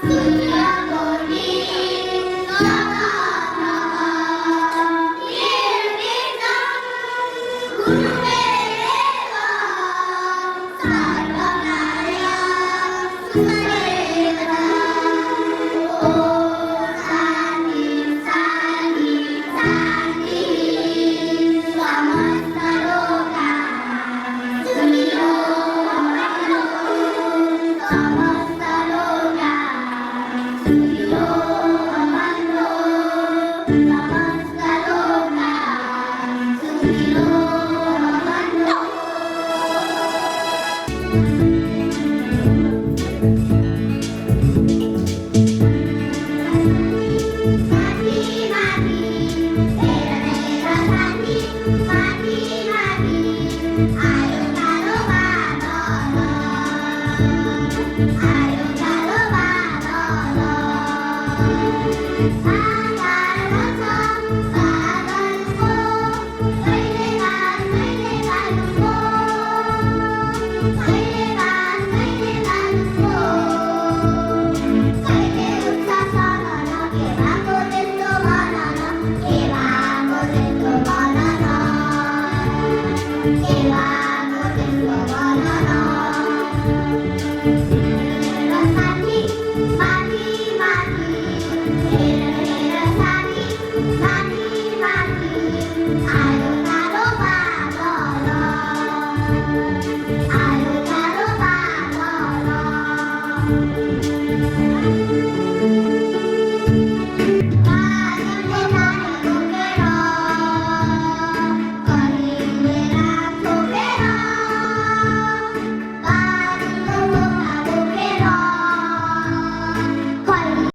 सूर्यकोटि समप्रभ निर्विघ्नं कुरु मे देव सर्वकार्येषु सर्वदा। ॐ शान्ति शान्ति शान्तिः। समस्तलोकाः सुखिनो भवन्तु। समस्तलोकाः सुखिनो भवन्तु। समस्तलोकाः सुखिनो भवन्तु। माती माती तेरा तेरा साथी माती माती आयो तारो बाबा